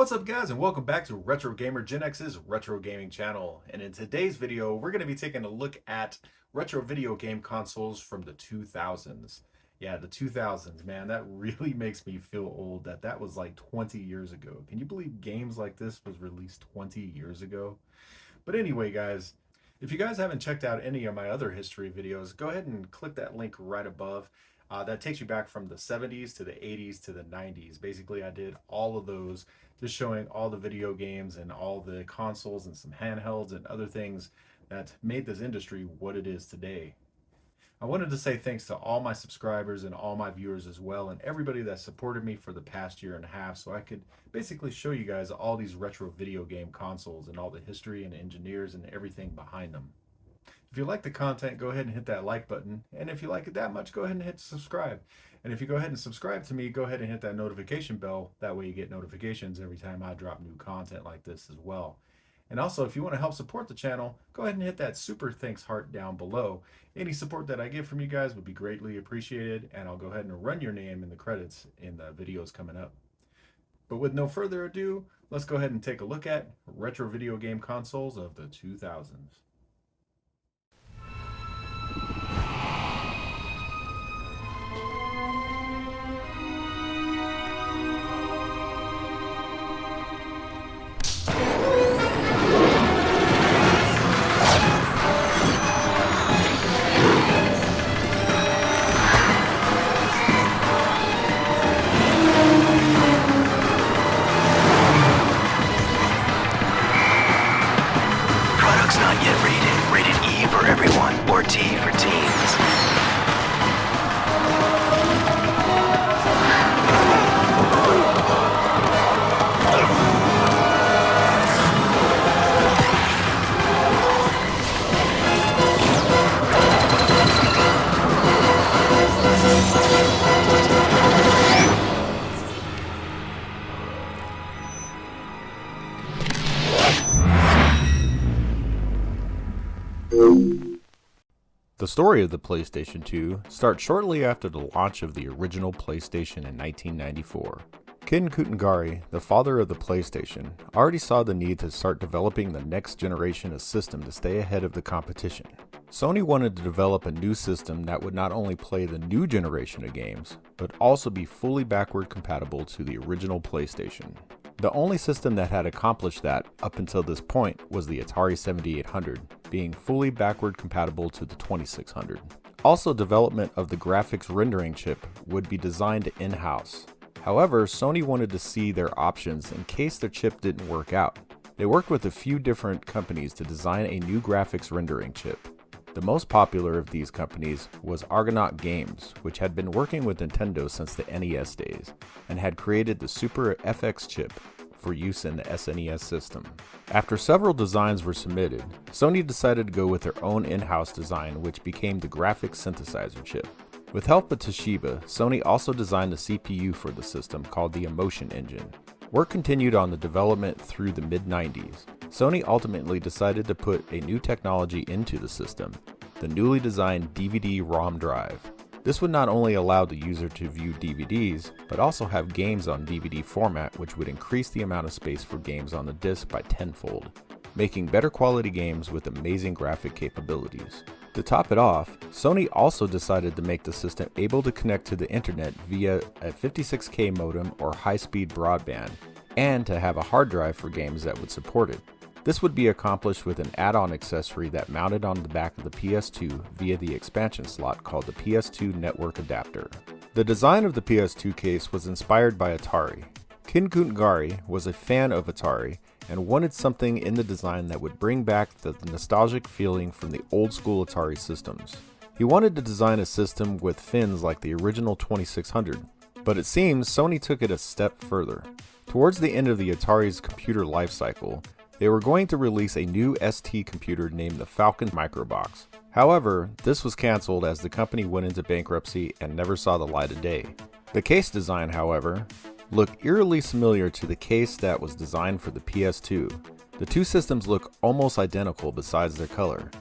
What's up guys, and welcome back to Retro Gamer Gen X's Retro Gaming channel. And in today's video, we're going to be taking a look at retro video game consoles from the 2000s. Yeah, the 2000s, man, that really makes me feel old that was like 20 years ago. Can you believe games like this was released 20 years ago? But anyway, guys, if you guys haven't checked out any of my other history videos, go ahead and click that link right above. That takes you back from the 70s to the 80s to the 90s. Basically, I did all of those, just showing all the video games and all the consoles and some handhelds and other things that made this industry what it is today. I wanted to say thanks to all my subscribers and all my viewers as well, and everybody that supported me for the past year and a half, so I could basically show you guys all these retro video game consoles and all the history and engineers and everything behind them. If you like the content, go ahead and hit that like button. And if you like it that much, go ahead and hit subscribe. And if you go ahead and subscribe to me, go ahead and hit that notification bell. That way you get notifications every time I drop new content like this as well. And also, if you want to help support the channel, go ahead and hit that super thanks heart down below. Any support that I get from you guys would be greatly appreciated, and I'll go ahead and run your name in the credits in the videos coming up. But with no further ado, let's go ahead and take a look at retro video game consoles of the 2000s. The story of the PlayStation 2 starts shortly after the launch of the original PlayStation in 1994. Ken Kutungari, the father of the PlayStation, already saw the need to start developing the next generation of system to stay ahead of the competition. Sony wanted to develop a new system that would not only play the new generation of games, but also be fully backward compatible to the original PlayStation. The only system that had accomplished that up until this point was the Atari 7800, being fully backward compatible to the 2600. Also, development of the graphics rendering chip would be designed in-house. However, Sony wanted to see their options in case their chip didn't work out. They worked with a few different companies to design a new graphics rendering chip. The most popular of these companies was Argonaut Games, which had been working with Nintendo since the NES days, and had created the Super FX chip for use in the SNES system. After several designs were submitted, Sony decided to go with their own in-house design, which became the graphics synthesizer chip. With help of Toshiba, Sony also designed a CPU for the system called the Emotion Engine. Work continued on the development through the mid-90s. Sony ultimately decided to put a new technology into the system, the newly designed DVD-ROM drive. This would not only allow the user to view DVDs, but also have games on DVD format, which would increase the amount of space for games on the disc by tenfold, making better quality games with amazing graphic capabilities. To top it off, Sony also decided to make the system able to connect to the internet via a 56K modem or high-speed broadband, and to have a hard drive for games that would support it. This would be accomplished with an add-on accessory that mounted on the back of the PS2 via the expansion slot called the PS2 Network Adapter. The design of the PS2 case was inspired by Atari. Ken Kutungari was a fan of Atari and wanted something in the design that would bring back the nostalgic feeling from the old-school Atari systems. He wanted to design a system with fins like the original 2600, but it seems Sony took it a step further. Towards the end of the Atari's computer lifecycle, they were going to release a new ST computer named the Falcon Microbox. However, this was canceled as the company went into bankruptcy and never saw the light of day. The case design, however, looked eerily similar to the case that was designed for the PS2. The two systems look almost identical besides their color.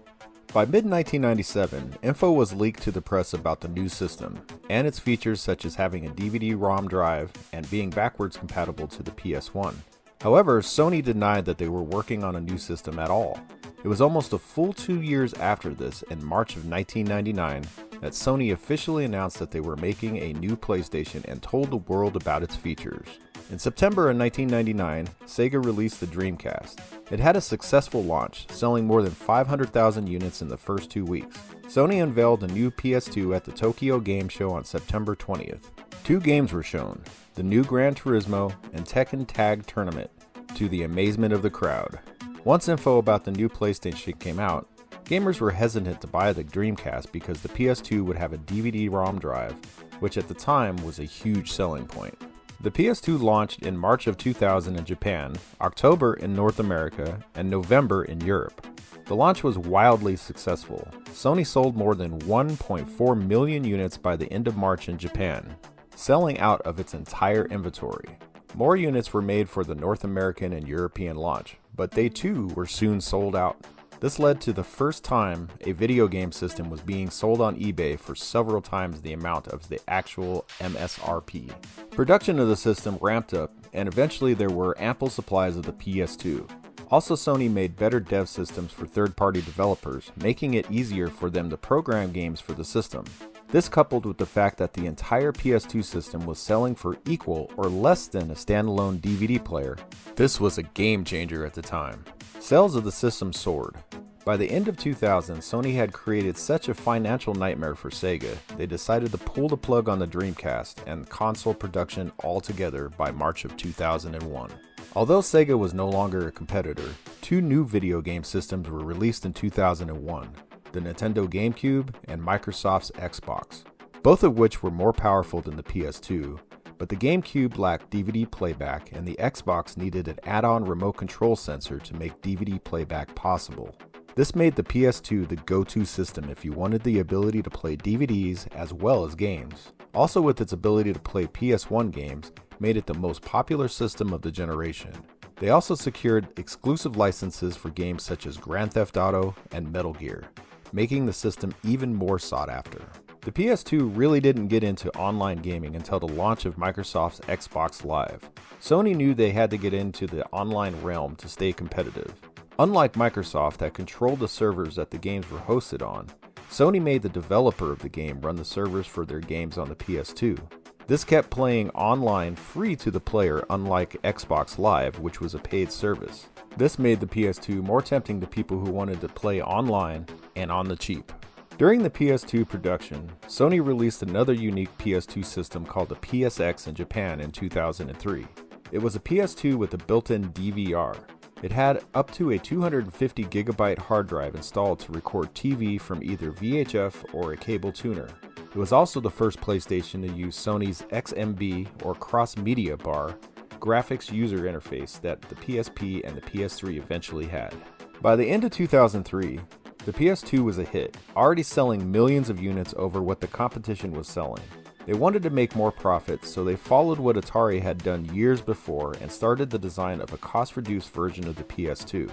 By mid-1997, info was leaked to the press about the new system, and its features such as having a DVD-ROM drive and being backwards compatible to the PS1. However, Sony denied that they were working on a new system at all. It was almost a full 2 years after this, in March of 1999, that Sony officially announced that they were making a new PlayStation and told the world about its features. In September of 1999, Sega released the Dreamcast. It had a successful launch, selling more than 500,000 units in the first 2 weeks. Sony unveiled a new PS2 at the Tokyo Game Show on September 20th. 2 games were shown, the new Gran Turismo and Tekken Tag Tournament, to the amazement of the crowd. Once info about the new PlayStation came out, gamers were hesitant to buy the Dreamcast because the PS2 would have a DVD-ROM drive, which at the time was a huge selling point. The PS2 launched in March of 2000 in Japan, October in North America, and November in Europe. The launch was wildly successful. Sony sold more than 1.4 million units by the end of March in Japan, selling out of its entire inventory. More units were made for the North American and European launch, but they too were soon sold out. This led to the first time a video game system was being sold on eBay for several times the amount of the actual MSRP. Production of the system ramped up, and eventually there were ample supplies of the PS2. Also, Sony made better dev systems for third-party developers, making it easier for them to program games for the system. This coupled with the fact that the entire PS2 system was selling for equal or less than a standalone DVD player. This was a game changer at the time. Sales of the system soared. By the end of 2000, Sony had created such a financial nightmare for Sega, they decided to pull the plug on the Dreamcast and console production altogether by March of 2001. Although Sega was no longer a competitor, 2 new video game systems were released in 2001, the Nintendo GameCube and Microsoft's Xbox, both of which were more powerful than the PS2, but the GameCube lacked DVD playback and the Xbox needed an add-on remote control sensor to make DVD playback possible. This made the PS2 the go-to system if you wanted the ability to play DVDs as well as games. Also, with its ability to play PS1 games, made it the most popular system of the generation. They also secured exclusive licenses for games such as Grand Theft Auto and Metal Gear, making the system even more sought after. The PS2 really didn't get into online gaming until the launch of Microsoft's Xbox Live. Sony knew they had to get into the online realm to stay competitive. Unlike Microsoft that controlled the servers that the games were hosted on, Sony made the developer of the game run the servers for their games on the PS2. This kept playing online free to the player, unlike Xbox Live, which was a paid service. This made the PS2 more tempting to people who wanted to play online and on the cheap. During the PS2 production, Sony released another unique PS2 system called the PSX in Japan in 2003. It was a PS2 with a built-in DVR. It had up to a 250 gigabyte hard drive installed to record TV from either VHF or a cable tuner. It was also the first PlayStation to use Sony's XMB or Cross Media Bar graphics user interface that the PSP and the PS3 eventually had. By the end of 2003, the PS2 was a hit, already selling millions of units over what the competition was selling. They wanted to make more profits, so they followed what Atari had done years before and started the design of a cost-reduced version of the PS2.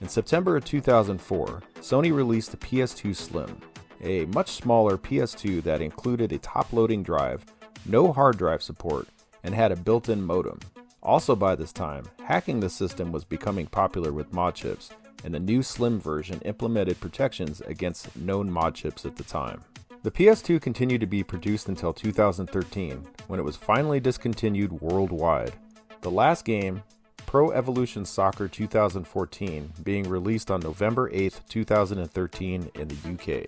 In September of 2004, Sony released the PS2 Slim, a much smaller PS2 that included a top-loading drive, no hard drive support, and had a built-in modem. Also by this time, hacking the system was becoming popular with mod chips, and the new Slim version implemented protections against known mod chips at the time. The PS2 continued to be produced until 2013, when it was finally discontinued worldwide. The last game, Pro Evolution Soccer 2014, being released on November 8, 2013 in the UK.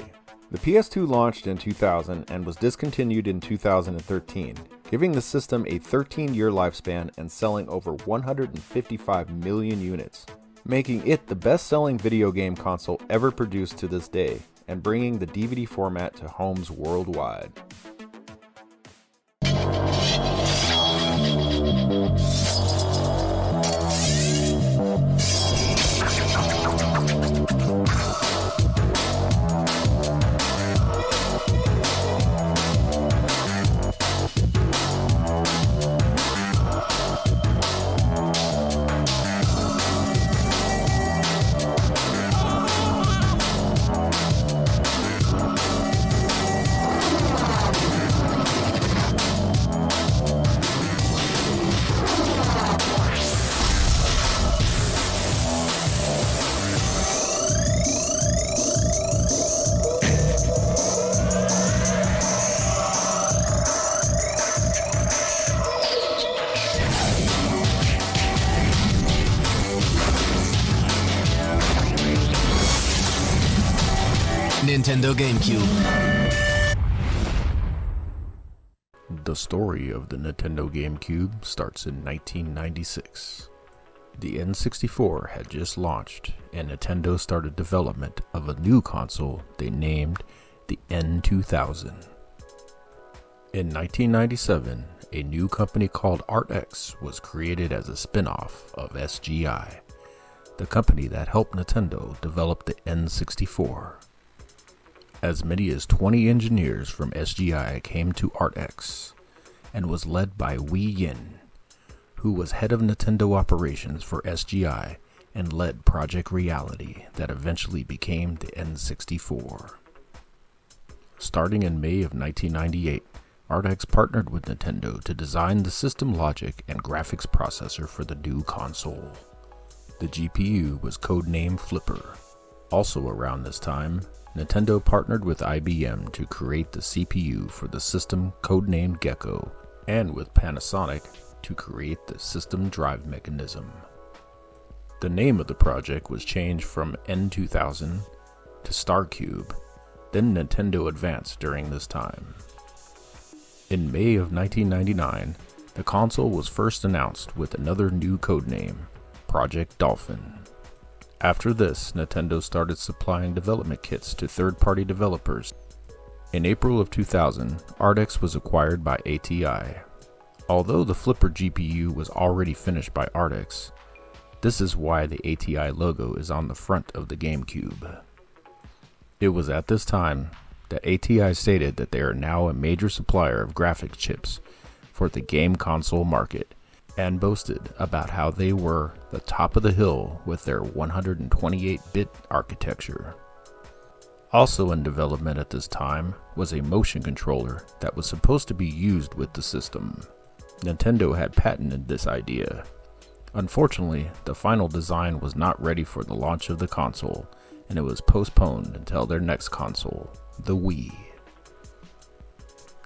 The PS2 launched in 2000 and was discontinued in 2013, giving the system a 13-year lifespan and selling over 155 million units, making it the best-selling video game console ever produced to this day, and bringing the DVD format to homes worldwide. Nintendo GameCube. The story of the Nintendo GameCube starts in 1996. The N64 had just launched, and Nintendo started development of a new console they named the N2000. In 1997, a new company called ArtX was created as a spin-off of SGI, the company that helped Nintendo develop the N64. As many as 20 engineers from SGI came to ArtX, and was led by Wei Yin, who was head of Nintendo operations for SGI and led Project Reality that eventually became the N64. Starting in May of 1998, ArtX partnered with Nintendo to design the system logic and graphics processor for the new console. The GPU was codenamed Flipper. Also around this time, Nintendo partnered with IBM to create the CPU for the system codenamed Gecko, and with Panasonic to create the system drive mechanism. The name of the project was changed from N2000 to StarCube, then Nintendo advanced during this time. In May of 1999, the console was first announced with another new codename, Project Dolphin. After this, Nintendo started supplying development kits to third-party developers. In April of 2000, ArtX was acquired by ATI. Although the Flipper GPU was already finished by ArtX, this is why the ATI logo is on the front of the GameCube. It was at this time that ATI stated that they are now a major supplier of graphics chips for the game console market, and boasted about how they were the top of the hill with their 128-bit architecture. Also in development at this time was a motion controller that was supposed to be used with the system. Nintendo had patented this idea. Unfortunately, the final design was not ready for the launch of the console, and it was postponed until their next console, the Wii.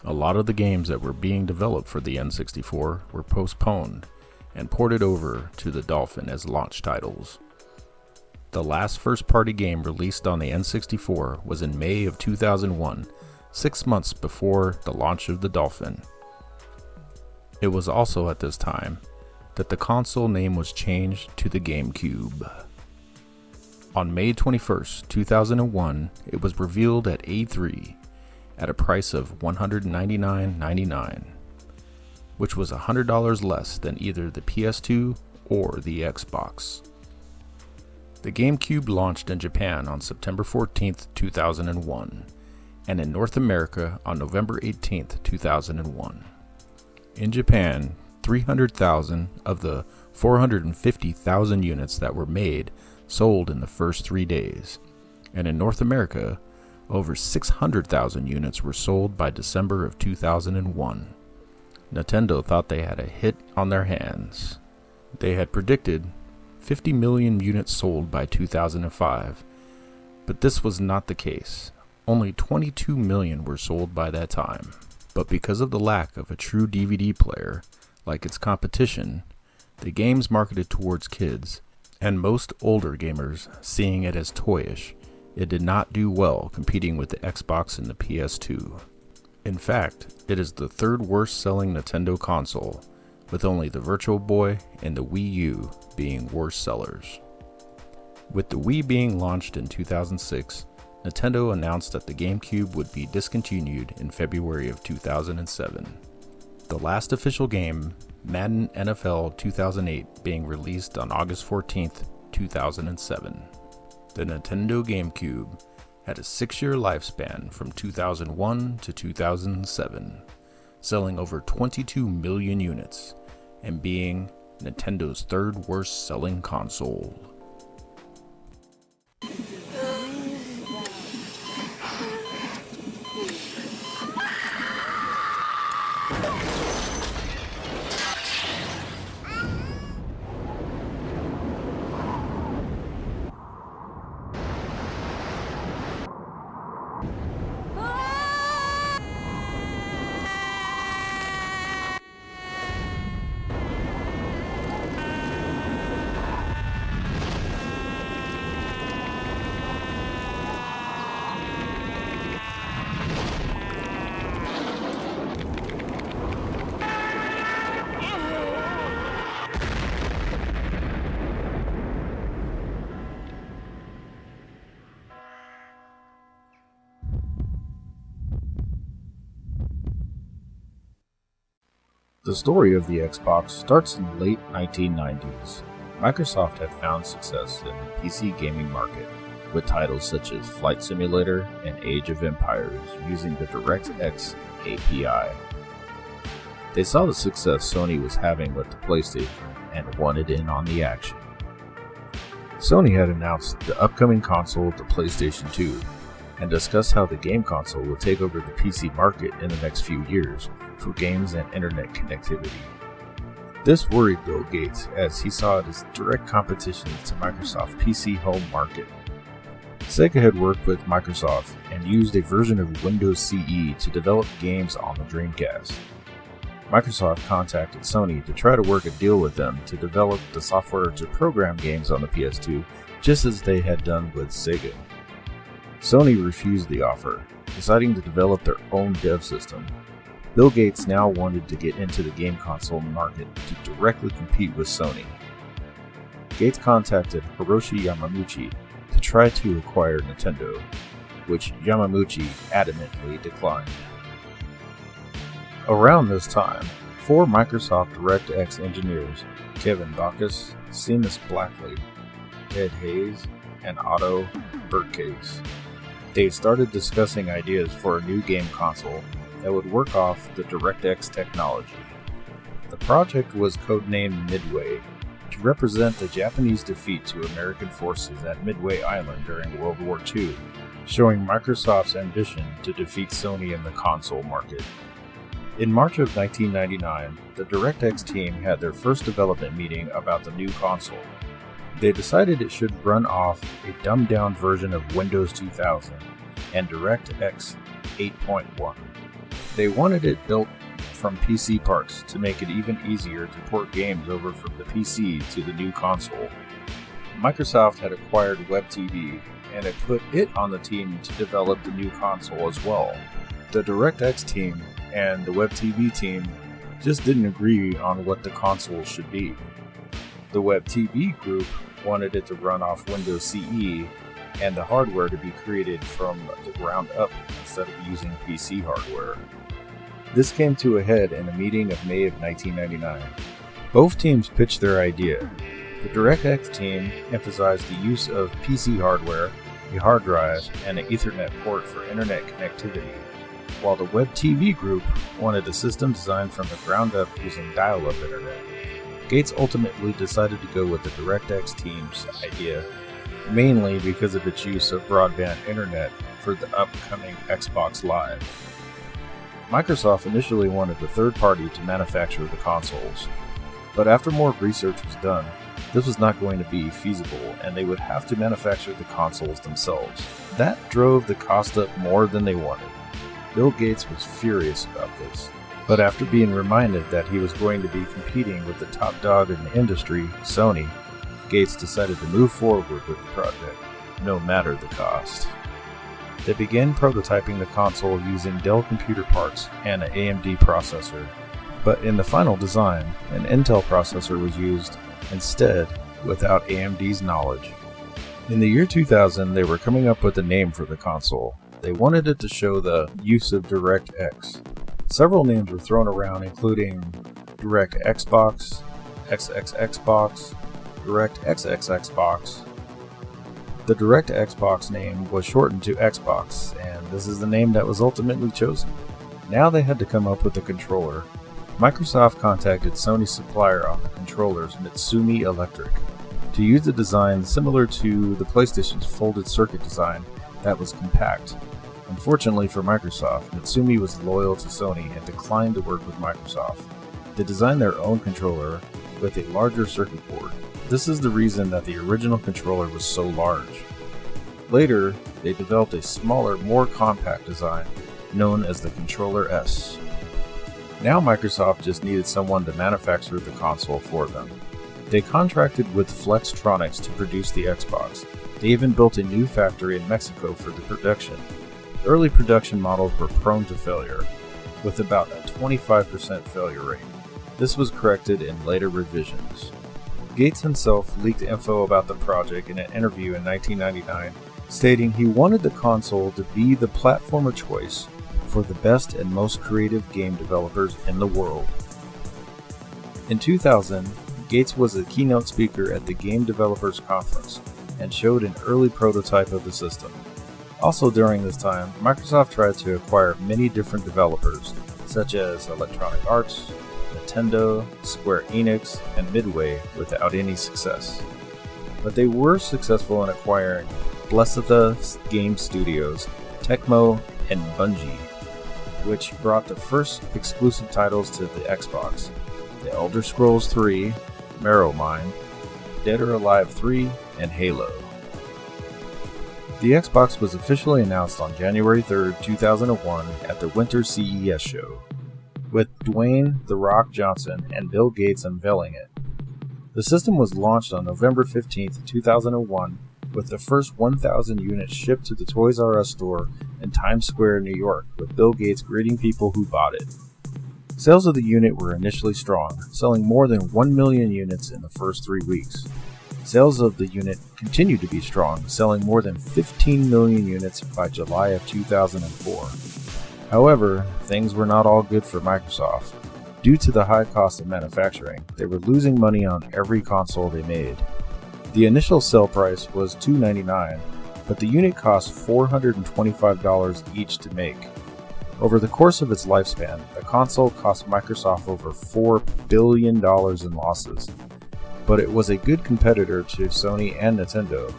A lot of the games that were being developed for the N64 were postponed and ported over to the Dolphin as launch titles. The last first-party game released on the N64 was in May of 2001, 6 months before the launch of the Dolphin. It was also at this time that the console name was changed to the GameCube. On May 21st, 2001, it was revealed at E3 at a price of $199.99, which was $100 less than either the PS2 or the Xbox. The GameCube launched in Japan on September 14th, 2001, and in North America on November 18th, 2001. In Japan, 300,000 of the 450,000 units that were made sold in the first 3 days, and in North America, over 600,000 units were sold by December of 2001. Nintendo thought they had a hit on their hands. They had predicted 50 million units sold by 2005, but this was not the case. Only 22 million were sold by that time. But because of the lack of a true DVD player, like its competition, the games marketed towards kids, and most older gamers seeing it as toyish, it did not do well competing with the Xbox and the PS2. In fact, it is the third worst selling Nintendo console, with only the Virtual Boy and the Wii U being worse sellers. With the Wii being launched in 2006, Nintendo announced that the GameCube would be discontinued in February of 2007. The last official game, Madden NFL 2008, being released on August 14th, 2007. The Nintendo GameCube had a 6-year lifespan from 2001 to 2007, selling over 22 million units and being Nintendo's third worst selling console. The story of the Xbox starts in the late 1990s. Microsoft had found success in the PC gaming market with titles such as Flight Simulator and Age of Empires using the DirectX API. They saw the success Sony was having with the PlayStation and wanted in on the action. Sony had announced the upcoming console, the PlayStation 2, and discussed how the game console will take over the PC market in the next few years for games and internet connectivity. This worried Bill Gates as he saw it as direct competition to Microsoft's PC home market. Sega had worked with Microsoft and used a version of Windows CE to develop games on the Dreamcast. Microsoft contacted Sony to try to work a deal with them to develop the software to program games on the PS2, just as they had done with Sega. Sony refused the offer, deciding to develop their own dev system. Bill Gates now wanted to get into the game console market to directly compete with Sony. Gates contacted Hiroshi Yamauchi to try to acquire Nintendo, which Yamauchi adamantly declined. Around this time, 4 Microsoft DirectX engineers, Kevin Backus, Seamus Blackley, Ed Hayes, and Otto Bertcase, they started discussing ideas for a new game console that would work off the DirectX technology. The project was codenamed Midway to represent the Japanese defeat to American forces at Midway Island during World War II, showing Microsoft's ambition to defeat Sony in the console market. In March of 1999, the DirectX team had their first development meeting about the new console. They decided it should run off a dumbed-down version of Windows 2000 and DirectX 8.1. They wanted it built from PC parts to make it even easier to port games over from the PC to the new console. Microsoft had acquired WebTV and had put it on the team to develop the new console as well. The DirectX team and the WebTV team just didn't agree on what the console should be. The WebTV group wanted it to run off Windows CE and the hardware to be created from the ground up instead of using PC hardware. This came to a head in a meeting of May of 1999. Both teams pitched their idea. The DirectX team emphasized the use of PC hardware, a hard drive, and an Ethernet port for internet connectivity, while the WebTV group wanted a system designed from the ground up using dial-up internet. Gates ultimately decided to go with the DirectX team's idea, mainly because of its use of broadband internet for the upcoming Xbox Live. Microsoft initially wanted a third party to manufacture the consoles, but after more research was done, this was not going to be feasible and they would have to manufacture the consoles themselves. That drove the cost up more than they wanted. Bill Gates was furious about this, but after being reminded that he was going to be competing with the top dog in the industry, Sony, Gates decided to move forward with the project, no matter the cost. They began prototyping the console using Dell computer parts and an AMD processor, but in the final design, an Intel processor was used instead without AMD's knowledge. In the year 2000, they were coming up with a name for the console. They wanted it to show the use of DirectX. Several names were thrown around, including Direct Xbox, XXXbox, Direct XXXbox. The Direct Xbox name was shortened to Xbox, and this is the name that was ultimately chosen. Now they had to come up with a controller. Microsoft contacted Sony's supplier on the controllers, Mitsumi Electric, to use a design similar to the PlayStation's folded circuit design that was compact. Unfortunately for Microsoft, Mitsumi was loyal to Sony and declined to work with Microsoft. They designed their own controller with a larger circuit board. This is the reason that the original controller was so large. Later, they developed a smaller, more compact design known as the Controller S. Now Microsoft just needed someone to manufacture the console for them. They contracted with Flextronics to produce the Xbox. They even built a new factory in Mexico for the production. Early production models were prone to failure, with about a 25% failure rate. This was corrected in later revisions. Gates himself leaked info about the project in an interview in 1999, stating he wanted the console to be the platform of choice for the best and most creative game developers in the world. In 2000, Gates was a keynote speaker at the Game Developers Conference and showed an early prototype of the system. Also during this time, Microsoft tried to acquire many different developers, such as Electronic Arts, Nintendo, Square Enix, and Midway, without any success. But they were successful in acquiring Blessitha Game Studios, Tecmo, and Bungie, which brought the first exclusive titles to the Xbox: The Elder Scrolls 3, Morrowind, Dead or Alive 3, and Halo. The Xbox was officially announced on January 3, 2001 at the Winter CES show, with Dwayne "The Rock" Johnson and Bill Gates unveiling it. The system was launched on November 15, 2001, with the first 1,000 units shipped to the Toys R Us store in Times Square, New York, with Bill Gates greeting people who bought it. Sales of the unit were initially strong, selling more than 1 million units in the first 3 weeks. Sales of the unit continued to be strong, selling more than 15 million units by July of 2004. However, things were not all good for Microsoft. Due to the high cost of manufacturing, they were losing money on every console they made. The initial sale price was $299, but the unit cost $425 each to make. Over the course of its lifespan, the console cost Microsoft over $4 billion in losses, but it was a good competitor to Sony and Nintendo,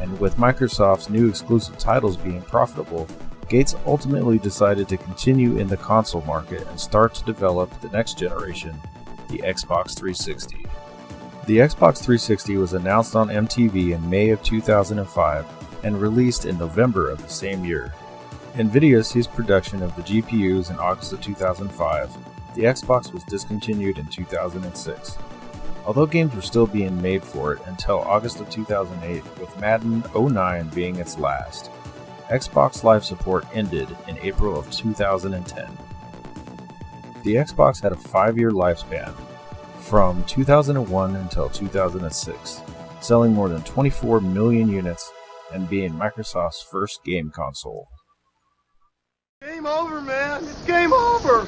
and with Microsoft's new exclusive titles being profitable, Gates ultimately decided to continue in the console market and start to develop the next generation, the Xbox 360. The Xbox 360 was announced on MTV in May of 2005 and released in November of the same year. NVIDIA ceased production of the GPUs in August of 2005. The Xbox was discontinued in 2006. Although games were still being made for it until August of 2008, with Madden 09 being its last. Xbox Live support ended in April of 2010. The Xbox had a 5-year lifespan, from 2001 until 2006, selling more than 24 million units and being Microsoft's first game console. Game over, man! It's game over!